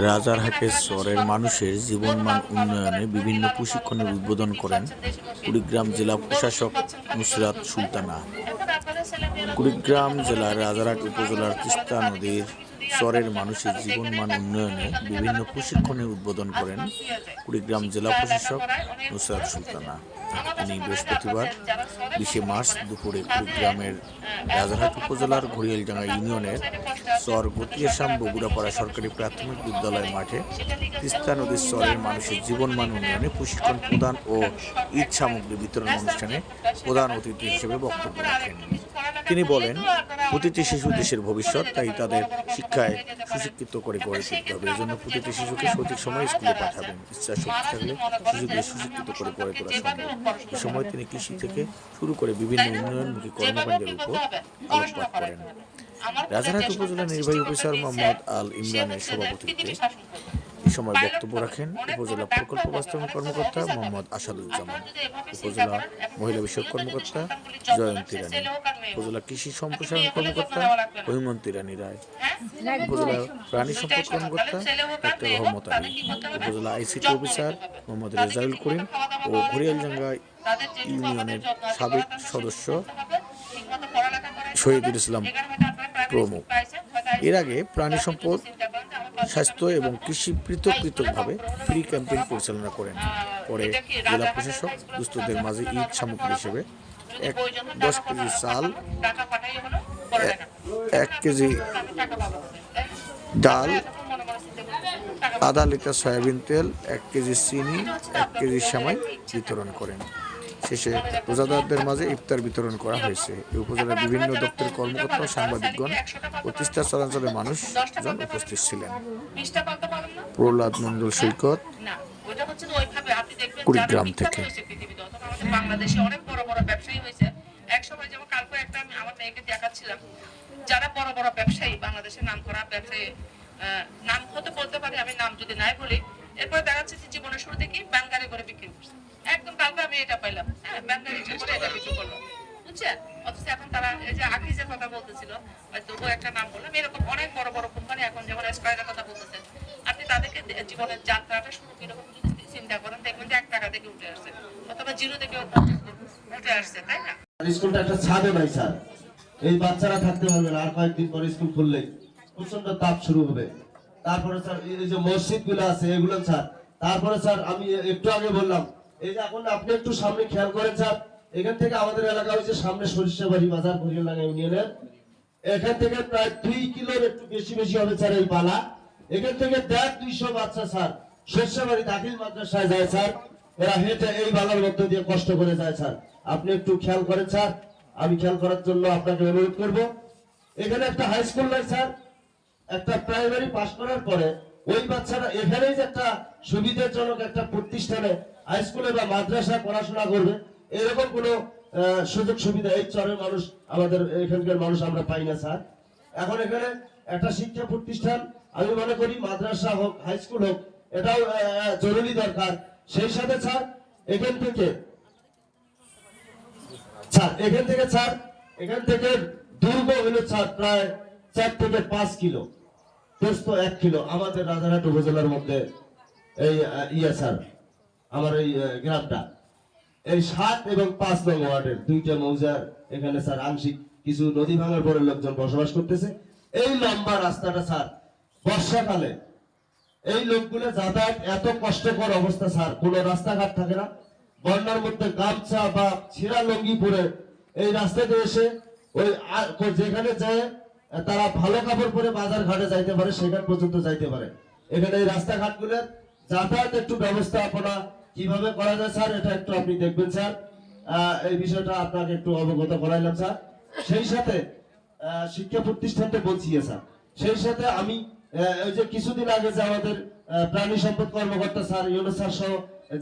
রাজারহাটের চরের মানুষের জীবনমান উন্নয়নে বিভিন্ন প্রশিক্ষণের উদ্বোধন করেন কুড়িগ্রাম জেলা প্রশাসক নুসরাত সুলতানা। কুড়িগ্রাম জেলার রাজারহাট উপজেলার তিস্তা নদীর চরের মানুষের জীবনমান উন্নয়নে বিভিন্ন প্রশিক্ষণের উদ্বোধন করেন কুড়িগ্রাম জেলা প্রশাসক নুসরাত সুলতানা। তিনি বৃহস্পতিবার 20 মার্চ দুপুরে কুড়িগ্রামের রাজারহাট উপজেলার ঘড়িয়ালডাঙ্গা ইউনিয়নের চর গতিয়াসাম বগুড়াপাড়া সরকারি প্রাথমিক বিদ্যালয় মাঠে তিস্তা নদীর চরের মানুষের জীবনমান উন্নয়নে প্রশিক্ষণ প্রদান ও ঈদ সামগ্রী বিতরণ অনুষ্ঠানে প্রধান অতিথি হিসেবে বক্তব্য রাখেন। তিনি বলেন, প্রতিটি শিশু দেশের ভবিষ্যৎ, তাই তাদের শিক্ষায় সুশিক্ষিত করে গড়ে তুলতে হবে। এজন্য প্রতিটি শিশুকে সঠিক সময় স্কুলে পাঠাবেন। ইচ্ছা শক্তি থাকলে শিশুদের সুশিক্ষিত করে গড়ে তোলা সম্ভব। এ সময় তিনি কৃষি থেকে শুরু করে বিভিন্ন উন্নয়নমুখী কর্মকাণ্ডের উপর আলোকপাত করেন। রাজারহাট উপজেলা নির্বাহী অফিসার মোহাম্মদ আল ইমরানের সভাপতিত্বে এ সময় বক্তব্য রাখেন উপজেলা প্রকল্প বাস্তবায়ন কর্মকর্তা মোহাম্মদ আসাদুজ্জামান, উপজেলা মহিলা বিষয়ক কর্মকর্তা জয়ন্তী রানী, উপজেলা কৃষি সম্প্রসারণ কর্মকর্তা হৈমন্তী রানী রায়, উপজেলা প্রাণী সম্পদ কর্মকর্তা ডাক্তার রহমত আলী, উপজেলা আইসিটি অফিসার মোহাম্মদ রেজাউল করিম ও ঘড়িয়ালডাঙ্গা ইউনিয়নের সাবেক সদস্য শহীদুল ইসলাম প্রমুখ। এর আগে প্রাণী সম্পদ, স্বাস্থ্য এবং কৃষি পৃথকভাবে ফ্রি ক্যাম্পেইন পরিচালনা করেন। পরে জেলা প্রশাসক দুস্থদের মাঝে ঈদ সামগ্রী হিসেবে 10 কেজি চাল, 1 কেজি ডাল, আধা লিটার সয়াবিন তেল, 1 কেজি চিনি, 1 কেজি সেমাই বিতরণ করেন। শেষে রোজাদারদের মাঝে ইফতার বিতরণ করা হয়েছে। এই উপজেলার বিভিন্ন দপ্তরের কর্মকর্তা, সাংবাদিকগণ ও তিস্তা চরাঞ্চলের মানুষজন উপস্থিত ছিলেন। প্রহ্লাদ মণ্ডল সৈকত, কুড়িগ্রাম থেকে। বাংলাদেশে অনেক বড় বড় ব্যবসায়ী হয়েছে। এক সময় যেমন কালকে একটা আমি আমার মেয়েকে দেখাচ্ছিলাম, যারা বড় বড় ব্যবসায়ী, বাংলাদেশের নাম করা ব্যবসায়ী, নাম হতে বলতে পারি, আমি নাম যদি নাই বলি, এরপরে দেখাচ্ছে যে জীবনের শুরু থেকে ব্যাংকারি করে বিক্রি করছে। একদম কালকে আমি এটা পাইলাম, হ্যাঁ, ব্যাংকারি করে এটা বিক্রি করলো, বুঝছেন? অথচ এখন তারা এই যে আগে যে কথা বলতেছিল, হয়তো ও একটা নাম বললাম, এরকম অনেক বড় বড় কোম্পানি এখন যেমন স্কয়ারের কথা বলতেছেন, আপনি তাদেরকে জীবনের যাত্রাটা শুরু কিরকম যদি চিন্তা করেন, দেখবেন যে 1 টাকা থেকে উঠে আসছে অথবা জিরো থেকে উঠে আসছে, তাই না? স্কুলটা একটা ছাদে নাই স্যার, এই বাচ্চারা থাকতে পারবে না। আর কয়েকদিন পরে স্কুল খুললেই প্রচন্ড তাপ শুরু হবে। তারপরে স্যার এই যে মসজিদ গুলো আছে এগুলো স্যার, তারপরে স্যার আমি একটু আগে বললাম, এই যে এখন আপনি একটু সামনে খেয়াল করেন স্যার, এখান থেকে আমাদের এলাকা হচ্ছে সামনে সরিষাবাড়ি বাজার, ঘড়িয়ালডাঙ্গা ইউনিয়নের, এখান থেকে প্রায় 2 কিলোর একটু বেশি হবে স্যার এই পালা। এখান থেকে 150-200 বাচ্চা স্যার সরিষাবাড়ি দাখিল মাদ্রাসায় যায় স্যার। এরা হেঁটে এই বালার মধ্যে দিয়ে কষ্ট করে যায় স্যার। আপনি একটু খেয়াল করেন স্যার, আমি খেয়াল করার জন্য আপনাকে অনুরোধ করব। এখানে একটা হাই স্কুল নাই স্যার, একটা প্রাইমারি পাস করার পরে ওই বাচ্চারা এখানেই যে একটা সুবিধাজনক একটা প্রতিষ্ঠানে হাই স্কুলে বা মাদ্রাসায় পড়াশোনা করবে, এরকম কোনো সুযোগ সুবিধা এই চরের মানুষ, আমাদের এখানকার মানুষ আমরা পাই না স্যার। এখন এখানে একটা শিক্ষা প্রতিষ্ঠান, আমি মনে করি মাদ্রাসা হোক হাই স্কুল হোক, এটাও জরুরি দরকার। সেই সাথে স্যার এখান থেকে দুর্গ হলো স্যার প্রায় 4 থেকে 5 কিলো, প্রস্থ 1 কিলো। আমাদের রাজারহাট উপজেলার মধ্যে এই স্যার আমার এই গ্রামটা এই 7 এবং 5 নং ওয়ার্ডের 2টা মৌজার এখানে স্যার আংশিক কিছু নদী ভাঙার পরে লোকজন বসবাস করতেছে। এই লম্বা রাস্তাটা স্যার বর্ষাকালে এই লোকগুলো যাতায়াত এত কষ্টকর অবস্থা স্যার, কোনো রাস্তাঘাট থাকে না। বন্যার মধ্যে গামছা বা ছিঁড়া লঙ্গি পরে এই রাস্তাতে এসে ওই যেখানে যায় তারা ভালো কাপড় পরে বাজার ঘাটে যাইতে পারে, সেখান পর্যন্ত যাইতে পারে। এখানে এই রাস্তাঘাটগুলোর যাতায়াত একটু ব্যবস্থাপনা কিভাবে করা যায় স্যার, এটা একটু আপনি দেখবেন স্যার। এই বিষয়টা আপনাকে একটু অবগত করাইলাম স্যার। সেই সাথে শিক্ষা প্রতিষ্ঠানটা বলছি স্যার, সেই সাথে আমি ওই যে কিছুদিন আগে যে আমাদের প্রাণী সম্পদ কর্মকর্তা স্যার ইউনুস স্যার সহ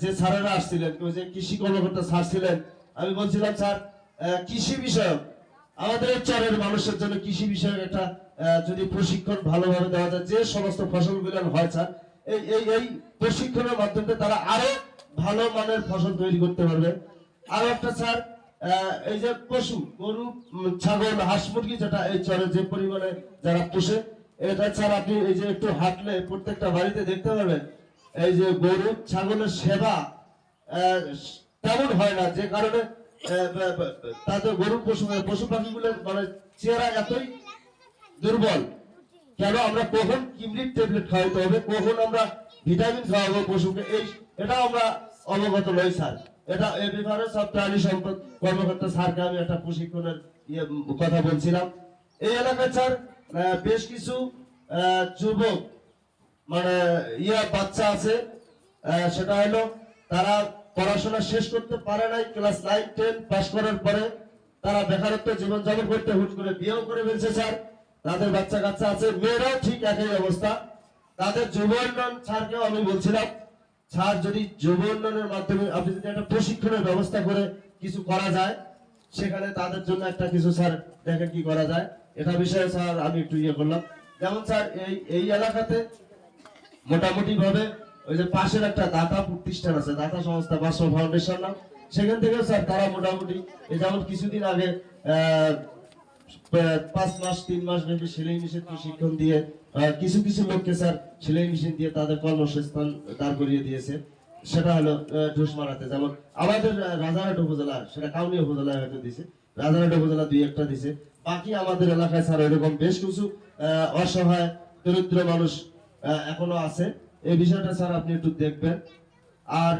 যে স্যারেরা আসছিলেন, ওই যে কৃষি কর্মকর্তা স্যার ছিলেন, আমি বলছিলাম স্যার কৃষি বিষয়ক আমাদের এই চরের মানুষের জন্য কৃষি বিষয়ক একটা যদি প্রশিক্ষণ ভালোভাবে দেওয়া যায়, যে সমস্ত ফসলগুলো হয় স্যার, এই প্রশিক্ষণের মাধ্যমে তারা আরো ভালো মানের ফসল তৈরি করতে পারবে। আরো একটা স্যার এই যে পশু, গরু, ছাগল, হাঁস মুরগি, যেটা এই চরে যে পরিমাণে যারা পোষে, এটা স্যার আপনি এই যে একটু হাঁটলে প্রত্যেকটা বাড়িতে দেখতে পারবেন এই যে গরু ছাগলের সেবা তেমন হয় না, যে কারণে তাদের গরু পশু পাখিগুলোর মানে চেহারা এতই দুর্বল। কেন আমরা কখন কিমলির ট্যাবলেট খাওয়াইতে হবে, কখন আমরা ভিটামিন খাওয়াবো পশুকে, এটা আমরা অবগত নই স্যার। এটা এই ব্যাপারে সব প্রাণী সম্পদ কর্মকর্তা স্যারকে আমি একটা প্রশিক্ষণের কথা বলছিলাম। এই এলাকায় স্যার বেশ কিছু যুবক মানে বাচ্চা আছে, সেটা হলো তারা পড়াশোনা শেষ করতে পারে নাই, ক্লাস 9-10 পাস করার পরে তারা বেকারত্ব জীবন যাপন করতে হুট করে বিয়েও করে ফেলছে স্যার। তাদের বাচ্চা কাচ্চা আছে, মেয়েরাও ঠিক একই অবস্থা। তাদের যুব উন্নয়ন স্যারকেও আমি বলছিলাম, স্যার যদি যুব উন্নয়নের মাধ্যমে আপনি যদি একটা প্রশিক্ষণের ব্যবস্থা করে কিছু করা যায়, সেখানে তাদের জন্য একটা কিছু স্যার দেখেন কি করা যায়, এটা বিষয়ে স্যার আমি একটু করলাম। যেমন স্যার এই এলাকাতে মোটামুটি ভাবে ওই যে পাশের একটা দাতা প্রতিষ্ঠান আছে, দাতা সংস্থা বাসো ফাউন্ডেশন নাম, সেখান থেকে স্যার তারা মোটামুটি এই যেমন কিছুদিন আগে 5 মাস 3 মাস ব্যাপী সেলাই মেশিন প্রশিক্ষণ দিয়ে কিছু কিছু লোককে স্যার সেলাই মেশিন দিয়ে তাদের কর্মসংস্থান দাঁড় করিয়ে দিয়েছে। সেটা হলো ঢুসমারাতে, যেমন আমাদের রাজারহাট উপজেলা, সেটা কাউনিয়া উপজেলায় হয়তো দিছে, রাজারহাট উপজেলা 2-1টা দিছে। বাকি আমাদের এলাকায় স্যার এরকম বেশ কিছু অসহায় দরিদ্র মানুষ এখনো আছে। এই বিষয়টা স্যার আপনি একটু দেখবেন। আর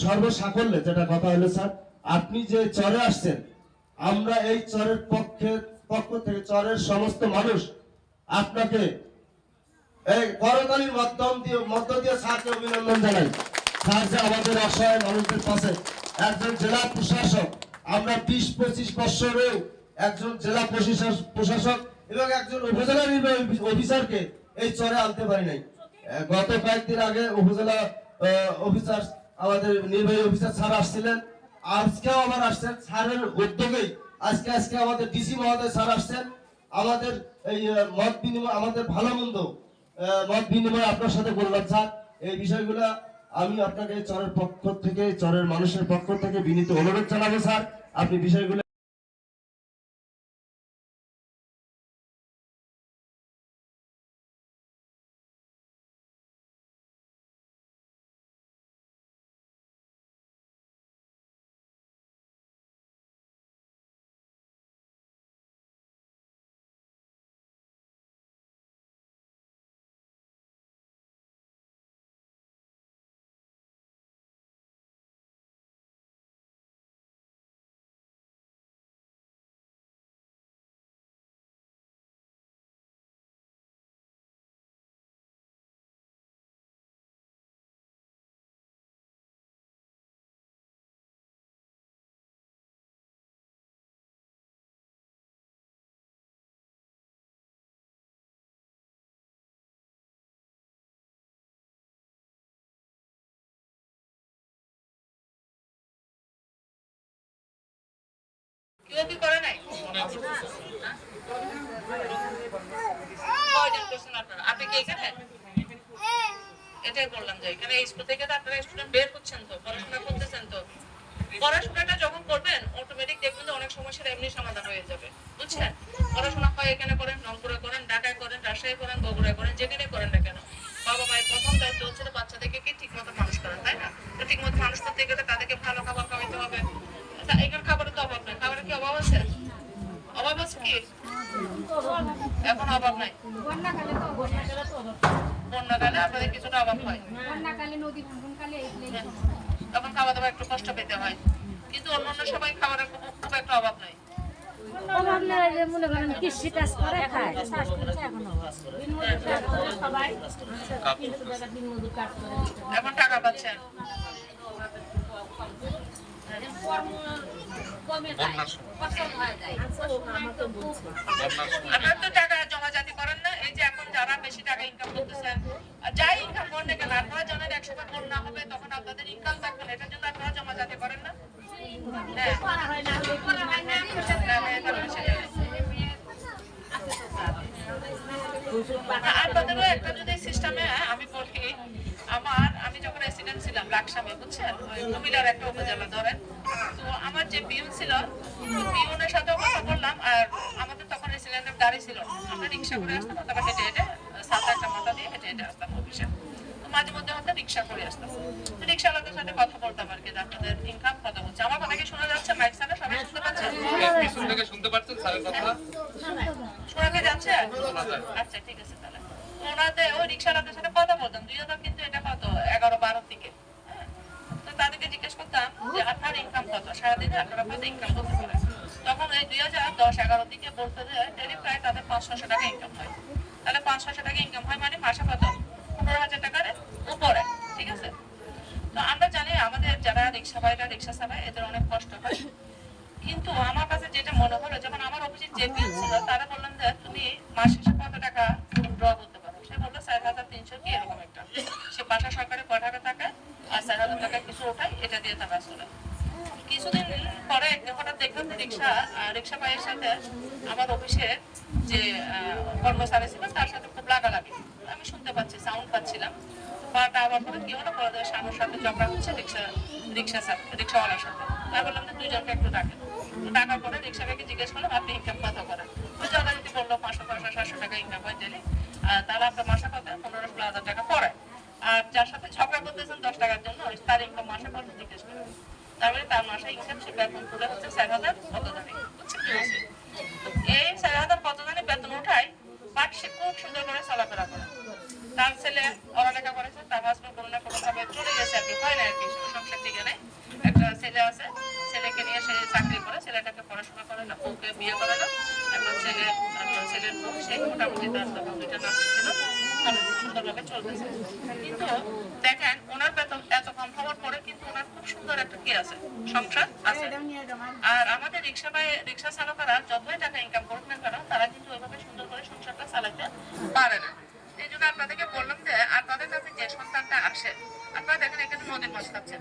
সর্বসাকল্যে যেটা কথা হলো স্যার, আপনি যে চরে আসছেন, আমরা এই চরের পক্ষ থেকে চরের সমস্ত মানুষ আপনাকে এই করতালির মধ্য দিয়ে স্যারকে অভিনন্দন জানাই। স্যার যে আমাদের অসহায় মানুষদের পাশে একজন জেলা প্রশাসক, আমরা 20-25 বছরেও একজন জেলা প্রশাসক এবং একজন উপজেলা নির্বাহী অফিসারকে এই চরে আনতে পারি নাই। গত কয়েকদিন আগে উপজেলা অফিসার আমাদের নির্বাহী অফিসার স্যার আসছিলেন, আজকেও আবার আসছেন স্যারের উদ্যোগেই। আজকে আমাদের ডিসি মহোদয় স্যার আসছেন, আমাদের এই মত বিনিময়, আমাদের ভালো মন্দ মত বিনিময় আপনার সাথে বললাম স্যার। এই বিষয়গুলো আমি আপনাকে চরের পক্ষ থেকে, চরের মানুষের পক্ষ থেকে বিনীত অনুরোধ জানাবো স্যার, আপনি বিষয়গুলো কেউ কি করে নাই? কয়জন করছেন আপনারা? আপনি কি এখানে? এটাই বললাম যে এখানে স্কুল থেকে তো আপনারা স্টুডেন্ট বের হচ্ছেন, তো পড়াশোনা করতেছেন, তো পড়াশোনাটা যখন করবেন অটোমেটিক দেখবেন যে অনেক সময় সেটা এমনি সমাধান হয়ে যাবে, বুঝছেন? পড়াশোনা হয় এখানে করেন, রংপুরে করেন, ঢাকায় করেন, রাজশাহী করেন, বগুড়ায় করেন, যেখানে করেন না কেন, বাবা মায়ের প্রথম দায়িত্ব হচ্ছে বাচ্চাদেরকে কি ঠিক মতো মানুষ করেন, তাই না? তো ঠিক মতো মানুষ করতে গেলে তাদেরকে ভালো খাবার খাওয়াইতে হবে। এখানে খাবারের তো অভাব নাই, খাবারের কি অভাব আছে? অভাব আছে কি? এখন অভাব নাই, বন্যাকালে আপনাদের কিছুটা অভাব হয়, তখন খাওয়া দাওয়া একটু কষ্ট পেতে হয়, কিন্তু অন্যান্য সবাই খাবারের খুব একটা অভাব নাই। এখন টাকা পাচ্ছেন, আপনারা তো টাকা জমা জাতি করেন না। এই যে এখন যারা বেশি টাকা ইনকাম করতেছেন, যাই ইনকাম করেন না কেন, আপনারা জানেন একসময় বন্যা হবে, তখন আপনাদের ইনকাম থাকবে না, এটার জন্য আপনারা জমা জাতি করেন না। আপনাদেরও একটা যদি সিস্টেমে আমি বলি, আমি যখন রেসিডেন্ট ছিলাম লাকসামে, বুঝছেন, কুমিল্লার একটা উপজেলা ধরেন, তো আমার যে পিউন ছিল, পিউনের সাথেও কথা বললাম, আর আমাদের তখন রেসিডেন্টের গাড়ি ছিল, আমরা রিক্সা করে আসতাম, তারপর হেঁটে হেঁটে হেঁটে আসতাম অফিসে। তো মাঝে মধ্যে হয়তো রিক্সা করে আসতাম, রিক্সাওয়ালাদের সাথে কথা বলতাম আর কি, যে আপনাদের ইনকাম কত হচ্ছে। আমার কথা কি শোনা যাচ্ছে? মাইক ছাড়া সবাই শুনতে পাচ্ছেন? পিছন থেকে শুনতে পাচ্ছেন স্যারের কথা? শোনা কি যাচ্ছে? আচ্ছা ঠিক আছে। তাহলে ওনাদের ওই রিক্সাওয়ালাদের সাথে কথা বলতাম 2000, কিন্তু এটা কত 11-12 দিকে। হ্যাঁ, তো তাদেরকে জিজ্ঞেস করতাম যে আপনার ইনকাম কত, সারাদিনে আপনারা কত ইনকাম করতে পারেন। তখন এই 2010-11 দিকে বলতে যে ডেলি প্রায় তাদের 500-600 টাকা ইনকাম হয়। তাহলে 500-600 টাকা ইনকাম হয় মানে মাসে কত 15,000 টাকার উপরে, ঠিক আছে। তো আমরা জানি আমাদের যারা রিক্সা ভাইরা রিক্সা চালায় এদের অনেক কষ্ট হয়, কিন্তু আমার কাছে যেটা মনে হলো, যখন আমার অফিসে যে বিল ছিল তারা বললাম যে তুমি মাস শেষে কত টাকা ড্র করতে পারো, সে বললো 4,300 কি এরকম একটা। সে বাসা সরকারে কয় টাকা থাকে আর 4,000 টাকা কিছু ওঠায়, এটা দিয়ে তারা চলে। কিছুদিন পরে একদিন হঠাৎ দেখলাম যে রিক্সা ভাইয়ের সাথে আমার অফিসে যে কর্মচারী ছিল তার সাথে খুব লাগালাগি। আমি শুনতে পাচ্ছি, সাউন্ড পাচ্ছিলাম। পাটা আবার পরে কি হলো, পরে স্বামীর সাথে ঝগড়া হচ্ছে রিক্সাওয়ালার সাথে। তাই বললাম যে দুইজনকে একটু ডাকেন। টাকার পরে রিক্সা ভাইকে জিজ্ঞেস করলাম আপনি ইনকাম কত করেন। ওই যথারীতি বললো 500-700 টাকা ইনকাম হয় ডেলি। তাহলে আপনার মাসে কত 15-16,000 টাকা পড়ে। আর যার সাথে ঝগড়া করতেছেন 10 টাকার জন্য, তার ইনকাম মাসে কত জিজ্ঞেস করেন। তারপরে তার মাসে ইনকাম সে বেতন তুলে হচ্ছে 4,000 কত জানি, বুঝছেন কি বলছি? এই 4,000 কত জানি বেতন উঠায়, বাট সে খুব সুন্দর করে চলাফেরা করে। তার ছেলে পড়ালেখা করেছে, তার হাজবেন্ড কোনো না কোনো ভাবে চলে গেছে আর কি, হয় না আর কি, সংসার টিকে নেই। একটা ছেলে আছে, ছেলেকে নিয়ে সে চাকরি করে, ছেলেটাকে পড়াশোনা করে না, বউকে বিয়ে করে না। এখন ছেলের বউ সেই মোটামুটি তার দুইটা নার্স ছিল, সুন্দরভাবে চলতেছে। কিন্তু দেখেন ওনার বেতন এত কম হওয়ার পরে কিন্তু ওনার খুব সুন্দর একটা কি আছে, সংসার আছে। আর আমাদের রিক্সা চালকেরা যতই টাকা ইনকাম করুক না কেন, তারা কিন্তু ওইভাবে সুন্দর করে সংসারটা চালাতে পারে না। এই জন্য আপনাদেরকে বললাম যে আপনাদের কাছে যে সন্তানটা আসে, আপনারা দেখেন এখানে নদীর মাছ খাচ্ছেন।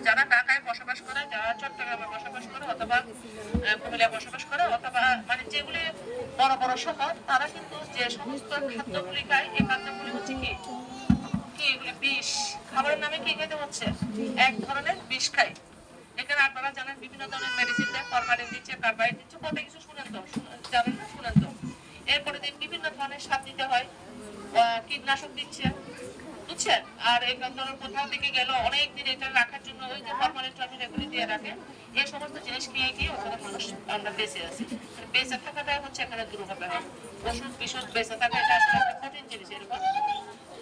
যারা ঢাকায় বসবাস করে, যারা চট্টগ্রামে বসবাস করে, অথবা কুমিল্লায় বসবাস করে, অথবা মানে যেগুলি বড় বড় শহর, তারা কিন্তু যে সমস্ত খাদ্যগুলি খায়, এই খাদ্যগুলি হচ্ছে কি এগুলি বিষ। খাবারের নামে কি খেতে হচ্ছে? এক ধরনের বিষ খাই। এখানে আপনারা জানেন বিভিন্ন ধরনের মেডিসিন দেয়, ফরমালিন দিচ্ছে, কার্বাইড দিচ্ছে, কত কিছু শুনেন তো, জানেন না? শুনেন তো। এরপরে বিভিন্ন ধরনের সার দিতে হয়, কীটনাশক দিচ্ছে, বুঝছেন। আর এখান ধরুন কোথাও থেকে গেল অনেকদিন এটা রাখার জন্য ওই যে ফরমালিন টরমালিন এগুলি দিয়ে রাখে। এই সমস্ত জিনিস খেয়ে গিয়ে ওখানে মানুষ আমরা বেঁচে আছি। বেঁচে থাকাটাই হচ্ছে এখানে দুর্ভাবে হয়। ওষুধ বিষুধ বেঁচে থাকা এটা আসলে একটা কঠিন জিনিস, এরকম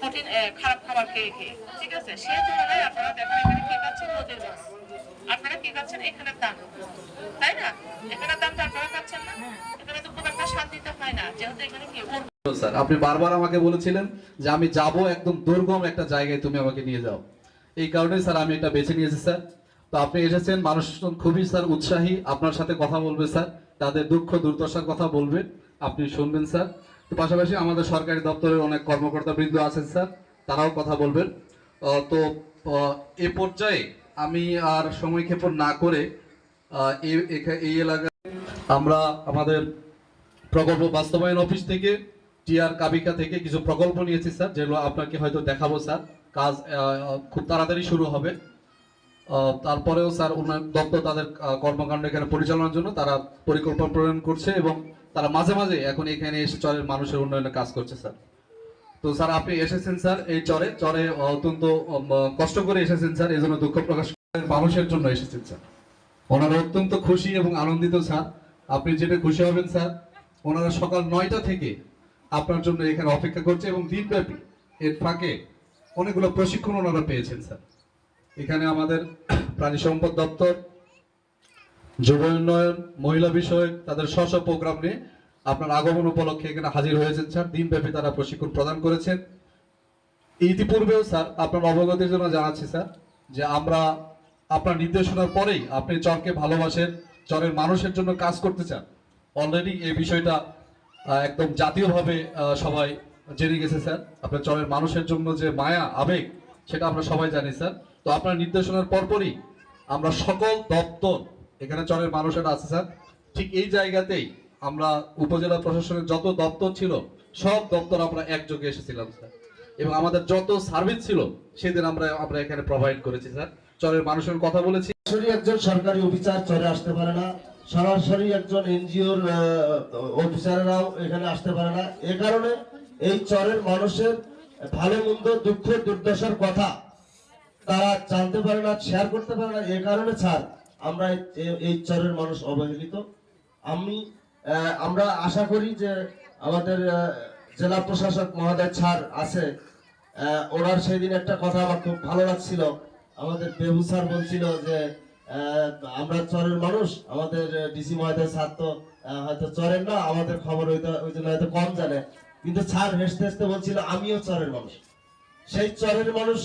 কঠিন খারাপ খাবার খেয়ে খেয়ে, ঠিক আছে। সেই তুলনায় আপনারা দেখেন এখানে কি খাচ্ছেন, নদীর মাছ। আপনারা কি খাচ্ছেন? এখানের দাম, তাই না? এখানের দামটা আপনারা খাচ্ছেন না, এখানে তো খুব একটা শান্তিতে হয় না, যেহেতু এখানে কি। স্যার আপনি বারবার আমাকে বলেছিলেন যে আমি যাব একদম দুর্গম একটা জায়গায়, তুমি আমাকে নিয়ে যাও। এই কারণে স্যার আমি এটা বেছে নিয়েছি স্যার। তো আপনি এসেছেন, মানুষ খুবই স্যার উৎসাহী, আপনার সাথে কথা বলবে স্যার, তাদের দুঃখ দুর্দশার কথা বলবে, আপনি শুনবেন স্যার। তো পাশাপাশি আমাদের সরকারি দপ্তরের অনেক কর্মকর্তা বৃন্দ আছেন স্যার, তারাও কথা বলবেন। তো এ পর্যায়ে আমি আর সময় ক্ষেপণ না করে এই এলাকায় আমরা আমাদের প্রকল্প বাস্তবায়ন অফিস থেকে টিআর কাবিকা থেকে কিছু প্রকল্প নিয়েছি স্যার, যেগুলো আপনাকে হয়তো দেখাবো স্যার। কাজ খুব তাড়াতাড়ি শুরু হবে। তারপরেও স্যার উন্নয়ন দপ্তর তাদের কর্মকাণ্ড এখানে পরিচালনার জন্য তারা পরিকল্পনা প্রণয়ন করছে, এবং তারা মাঝে মাঝে এখন এখানে এসে চরের মানুষের উন্নয়নের কাজ করছে স্যার। তো স্যার আপনি এসেছেন স্যার এই চরে অত্যন্ত কষ্ট করে এসেছেন স্যার, এই জন্য দুঃখ প্রকাশ করেন, মানুষের জন্য এসেছেন স্যার। ওনারা অত্যন্ত খুশি এবং আনন্দিত স্যার। আপনি যেটা খুশি হবেন স্যার, ওনারা সকাল 9টা থেকে আপনার জন্য এখানে অপেক্ষা করছে, এবং দিনব্যাপী এর ফাঁকে অনেকগুলো প্রশিক্ষণ ওনারা পেয়েছেন স্যার। এখানে আমাদের প্রাণী সম্পদ দপ্তর, যুব উন্নয়ন, মহিলা বিষয়, তাদের স্ব প্রোগ্রাম নিয়ে আপনার আগমন উপলক্ষে এখানে হাজির হয়েছেন স্যার। দিনব্যাপী তারা প্রশিক্ষণ প্রদান করেছেন। ইতিপূর্বেও স্যার আপনার অবগতির জন্য জানাচ্ছি স্যার, যে আমরা আপনার নির্দেশনার পরেই আপনি চরকে ভালোবাসেন, চরের মানুষের জন্য কাজ করতে চান। অলরেডি এই বিষয়টা একদম জাতীয়ভাবে সবাই জেনে গেছে স্যার। আপনার চরের মানুষের জন্য যে মায়া আবেগ, সেটা আমরা সবাই জানি স্যার। তো আপনার নির্দেশনার পরপরই আমরা সকল দপ্তর, এখানে চরের মানুষেরা আছে স্যার, ঠিক এই জায়গাতেই আমরা উপজেলা প্রশাসনের যত দপ্তর ছিল সব দপ্তর আমরা একযোগে এসেছিলাম স্যার, এবং আমাদের যত সার্ভিস ছিল সেদিন আমরা এখানে প্রোভাইড করেছি স্যার। চরের মানুষের কথা বলেছি। সরাসরি একজন সরকারি অফিসার চরে আসতে পারে না, সরাসরি একজন এনজিওর অফিসাররাও এখানে আসতে পারে না। এ কারণে এই চরের মানুষের ভালো মন্দ দুঃখ দুর্দশার কথা তারা জানতে পারে না, শেয়ার করতে পারে না। এই কারণে স্যার আমরা এই চরের মানুষ অবহেলিত। আমরা আশা করি যে আমাদের জেলা প্রশাসক মহোদয় স্যার আছে, ওনার সেই দিন একটা কথা আমার খুব ভালো লাগছিল। আমাদের বেবু স্যার বলছিল যে আমরা চরের মানুষ, আমাদের ডিসি মহোদয় স্যার তো হয়তো চরের না, আমাদের খবর ওই জন্য হয়তো কম জানে, কিন্তু স্যার হেসতে হেসতে বলছিল আমিও চরের মানুষ। সেই চরের মানুষ,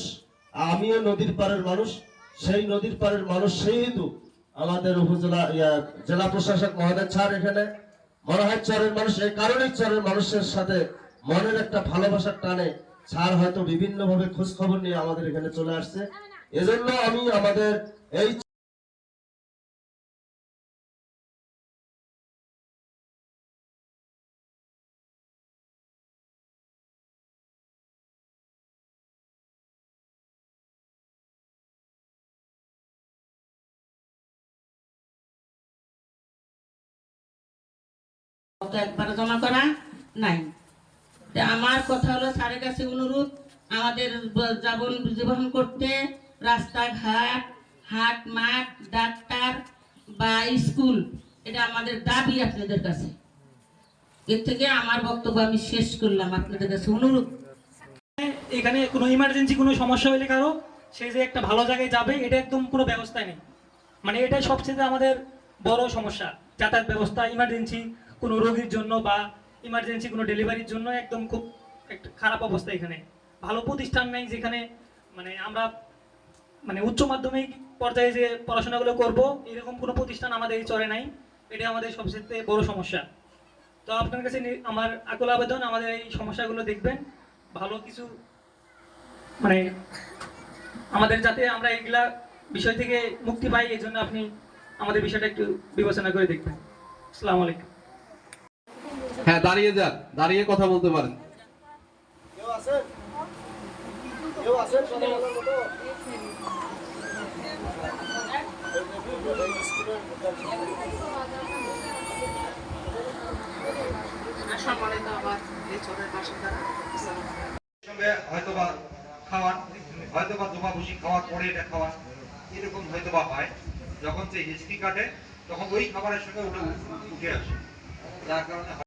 আমিও নদীর পাড়ের মানুষ, সেই নদীর পাড়ের মানুষ সেই হেতু আমাদের উপজেলা জেলা প্রশাসক মহোদয় স্যার এখানে মনে হয় চরের মানুষ, এই কারণেই চরের মানুষের সাথে মনের একটা ভালোবাসার টানে স্যার হয়তো বিভিন্ন ভাবে খোঁজ খবর নিয়ে আমাদের এখানে চলে আসছে। এজন্য আমি আমাদের এই তো একবার জমা করা নাই। তা আমার কথা হলো স্যারের কাছে অনুরোধ, আমাদের জীবন করতে রাস্তাঘাট, হাট মাঠ, ডাক্তার বা স্কুল, এটা আমাদের দাবি আপনাদের কাছে। এর থেকে আমার বক্তব্য আমি শেষ করলাম, আপনাদের কাছে অনুরোধ। এখানে কোনো ইমার্জেন্সি কোনো সমস্যা হলে কারো, সে যে একটা ভালো জায়গায় যাবে এটা একদম কোনো ব্যবস্থা নেই। মানে এটাই সবচেয়ে আমাদের বড় সমস্যা, যাতায়াত ব্যবস্থা। ইমার্জেন্সি কোনো রোগীর জন্য বা ইমার্জেন্সি কোনো ডেলিভারির জন্য একদম খুব একটা খারাপ অবস্থা। এখানে ভালো প্রতিষ্ঠান নেই যেখানে মানে আমরা মানে উচ্চ মাধ্যমিক পর্যায়ে যে পড়াশোনাগুলো করব, এরকম কোনো প্রতিষ্ঠান আমাদের এই চরে নাই। এটা আমাদের সবচেয়ে বড় সমস্যা। তো আপনার কাছে আমার আকুল আবেদন, আমাদের এই সমস্যাগুলো দেখবেন, ভালো কিছু মানে আমাদের যাতে আমরা এগুলা বিষয় থেকে মুক্তি পাই, এই জন্য আপনি আমাদের বিষয়টা একটু বিবেচনা করে দেখবেন। আসসালামু আলাইকুম। হ্যাঁ, দাঁড়িয়ে যান, দাঁড়িয়ে কথা বলতে পারেন। সম্মানিত আমার এই চরের বাসিন্দারা, সঙ্গে হয়তোবা খাওয়ান, হয়তোবা জমা বসি খাওয়ার পরে এটা খাওয়ান, এরকম হয়তোবা হয়। যখন যে হিস্ট্রি কাটে তখন ওই খাবারের সঙ্গে ওটা উঠে আসে, যার কারণে